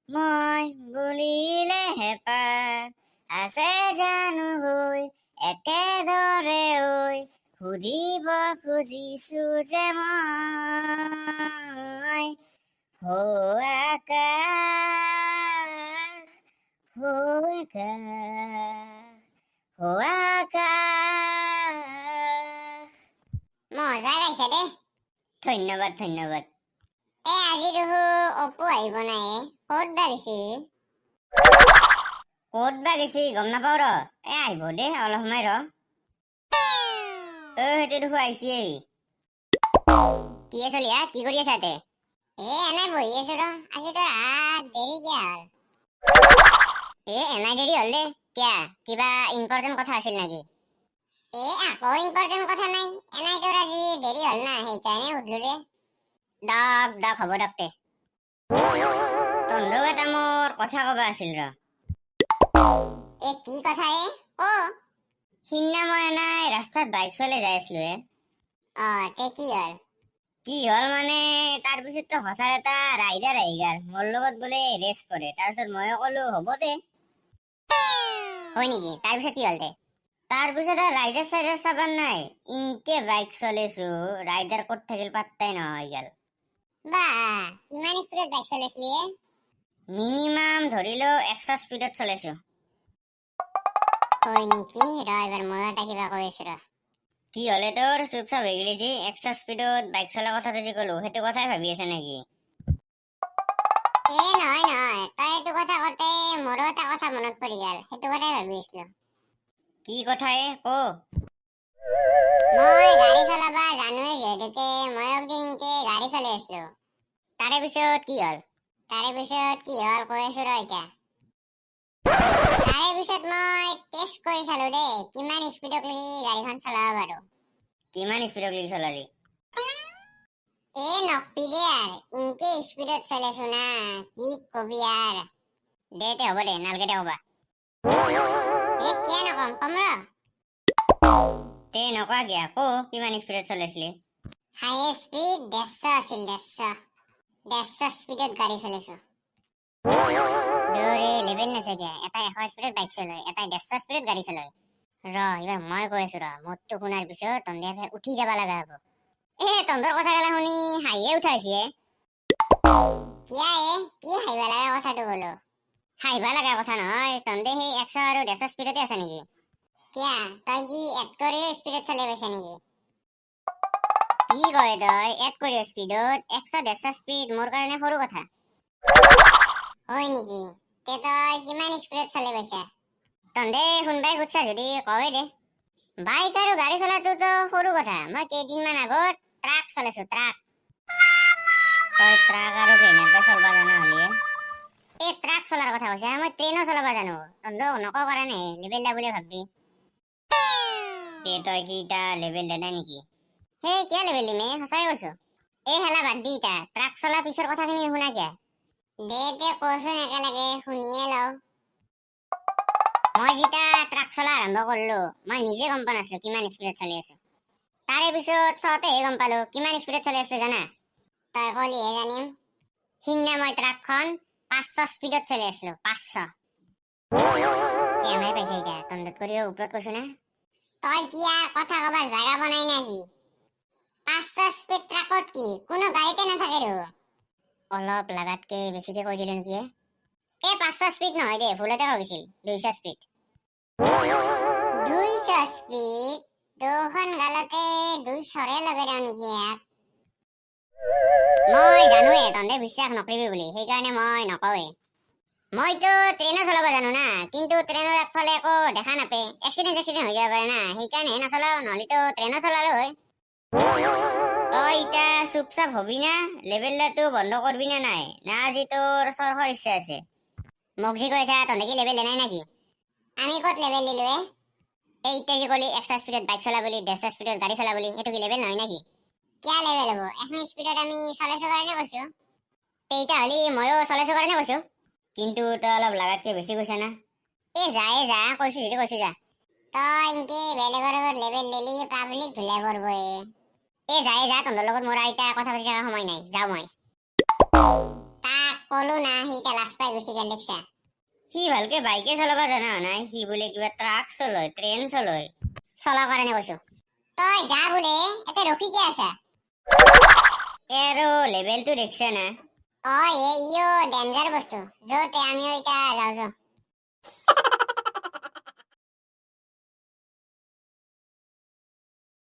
মই বুলিলে হেঁপাহ আছে জানো হৈ একেদৰে ঐ সুধিব খুজিছো যে মই হৌ আকাশ হৌ আকাশ হৌ আকাশ। মজা গাইছা দে। ধন্যবাদ ধন্যবাদ। আজি দেখো অপু আহিব নাই, ক'ত বা গৈছি? ক'ত বা গেছি গম নাপাও ৰ। আহিব দে অলপ সময় ৰ। সেইটো দেখো আহিছেই। কি চলিয়া, কি কৰি আছা ইয়াতে? এনেই বহি আছো ৰ। আজি তোৰ দেৰি কিয় হ'ল? এনাই দেৰি হ'ল দে। কিয়া কিবা ইম্পৰ্টেণ্ট কথা আছিল নেকি? আকৌ ইম্পৰ্টেণ্ট কথা নাই। এনেই তোৰ আজি দেৰি হ'ল না, সেইকাৰণে সুধলো ৰে। দক দক হ'ব দক তে। তন্দক এটা মোৰ কথা কবা আছিল ৰ। কি কথা ক? সিদিনা মই এনাই ৰাস্তাত বাইক চলাই যাই আছিলো তে কি হ'ল? কি হ'ল মানে তাৰপিছততো হঠাৎ এটা ৰাইডাৰ আহি গ'ল। মোৰ লগত বোলে ৰেচ কৰে। তাৰপিছত ময়ো ক'লো হ'ব দে। হয় নেকি? তাৰপিছত কি হ'ল? তাৰপিছত আৰু ৰাইডাৰ চাইডাৰ চাবাৰ নাই, ইনকে বাইক চলাইছো, ৰাইডাৰ ক'ত থাকিল পাত্তাই নহয় গেল। কিমান স্পীডত বাইক চলাইছিলি? মিনিমাম ধৰি লও 100 স্পীডত চলাইছো। হয় নেকি? ৰ এবাৰ ময়ো এটা কিবা কৈ আছো ৰ। কি হলে তোৰ চুপচাপ হৈ গেলি যে? 100 স্পীডত বাইক চলা কথাটো যে ক'লো, সেইটো কথাই ভাবি আছে নেকি? নহয় নহয়, তই এইটো কথা কওঁতে মোৰো এটা কথা মনত পৰি গেল। সেইটো কথাই ভাবি আছিলো। কি কথাই ক? মই গাড়ী চলাবা জানোৱে যিহেতুকে মই একদিন ইনকে গাড়ী চলাই আছিলো। তাৰে পিছত কি হ'ল? কৈ আছো ৰ এতিয়া। তাৰে পিছত মই টেষ্ট কৰি চালো দেই, কিমান স্পীডত লাগি গাড়ীখন চলাব পাৰো। কিমান স্পীডত লাগি চলালি? নকবি দে আৰ, ইনকে স্পীডত চলাইছো না, কি কবি আৰ। দে তে হ'ব দে, নালগে দে কবা। কিয় নকম, কম ৰ। তে নকৱা কিয়া, ক কিমান স্পীডত চলাইছিলি? হাইয়েষ্ট স্পীড 150 আছিল, 150 স্পীডত গাড়ী চলাইছো। দৌৰে লেভেল নাছে কিয়া, এটা 100 স্পীডত বাইক চলাই, এটা 150 স্পীডত গাড়ী চলাই। ৰ এইবাৰ মই কৈ আছো ৰ, মোৰটো শুনাৰ পিছত তন্দে উঠি যাবা লগা হ'ব। তন্দৰ কথা গেলা শুনি হাঁহিয়ে উঠাইছে। কিয়া কি হাঁহিবা লগা কথাটো বোলো? হাঁহিবা লগা কথা নহয়, তন্দে সেই 100 আৰু 150 স্পীডতে আছে নেকি? কিয়া তই কি এড কৰিও স্পীডত চলাই পাইছা নেকি? কি কয় তই এড কৰি স্পীডত? 100-150 স্পীড মোৰ কাৰণে সৰু কথা। হয় নেকি? তে তই কিমান স্পীডত চলাই পাইছা? তন্দে শুনবাই খুদছা যদি কৱে দে। বাইক আৰু গাড়ী চলাটোতো সৰু কথা, মই কেইদিনমান আগত ট্ৰাক চলাইছো, ট্ৰাক। তই ট্ৰাক আৰু কেনেকৈ চলবা জানা হলিয়ে? ট্ৰাক চলাৰ কথা কৈছা, মই ট্ৰেইনো চলাবা জানো। তন্দক নকওঁ কৰা নে লেবেল দা বুলি ভাববি। তই কি ইটা লেবেল দা নাই নেকি? কিয় লেবেল দিম? সঁচাই কৈছো। হেলা বাদ দি ইটা, ট্ৰাক চলা পিছৰ কথাখিনি শুনা কিয়া? দে কচোন একেলগে শুনিয়ে লও। মই যেতিয়া ট্ৰাক চলা আৰম্ভ কৰিলো, মই নিজে গম পোৱা নাছিলো কিমান স্পীডত চলি আছো। তাৰে পিছত চতেহে গম পালো কিমান স্পীডত চলি আছো জানা? তই কলিহে জানিম। সিদিনা মই ট্ৰাকখন 500 স্পীডত চলি আছিলো, 500। কেমেৰাই পাইছে এতিয়া, তন্দত কৰিও ওপৰত কৈছো না। তই কিয়া কথা কবাৰ জাগা বনাই নাকি? 500 স্পীড ট্ৰাকত কি কোনো গাড়ীতে নাথাকে দেখোন। অলপ লাগাতকে বেছিকে কৈ দিলো নেকি? 500 স্পীড নহয় দে, ভুলতে হৈ গৈছিল, 200 স্পীড। 200 স্পীড? দুখন গালতে 200ৰে লগাই দিও নেকি ইয়াক? মই জানোৱে তন্দে বিশ্বাস নকৰিবি বুলি, সেইকাৰণে মই নকওঁৱে। মইতো ট্ৰেইনো চলাব জানো না, কিন্তু ট্ৰেইনৰ একফালে একো দেখা নাপে, এক্সিডেণ্ট হৈ যাব পাৰে না, সেইকাৰণে নচলাও, নহলেতো ট্ৰেইনো চলালো হয়। তই ইটা চুপচাপ হবি না? লেবেল দাটো বন্ধ করবি না নাই? না আজি তোর সরখর ইচ্ছা আছে? মোক যি কৈছা তন্দে কি লেবেল নাই নাকি? আমি ক'ত লেবেল দিলো ইটা যে কলি 100 স্পীডত বাইক চলা বুলি, 150 স্পীডত গাড়ী চলা বুলি, সেইটো কি লেবেল নহয় নাকি? কিয়া লেবেল হব? এখন স্পীডত আমি চলাইছো কাৰণে কৈছো। ইটা হলি ময়ো চলাইছো কাৰণে কৈছো। কিন্তু তই অলপ লাগাতকে বেছি কৈছা না। যা কৈছো যদি কৈছো যা। তই ইনকে বেলেগৰ আগত লেবেল দিলি পাব্লিক ভুলে কৰব যা তন্দৰ লগত মোৰ আইতা কথা পাতি থকা সময় নাই, যাও মই। তাক কলো না সি এতিয়া লাজ পাই গুচি গেল দেখছা সি ভালকে বাইকে চলাব জনা নাই সি বোলে কিবা ট্ৰাক চলয় ট্ৰেইন চলয় চলাৰ কাৰণে কৈছো তই যা বোলে এতে ৰখি কি আছা আৰু লেভেলটো দেখিছা না ইও ডেঞ্জাৰ বস্তু য'তে আমিও এতিয়া যাওঁ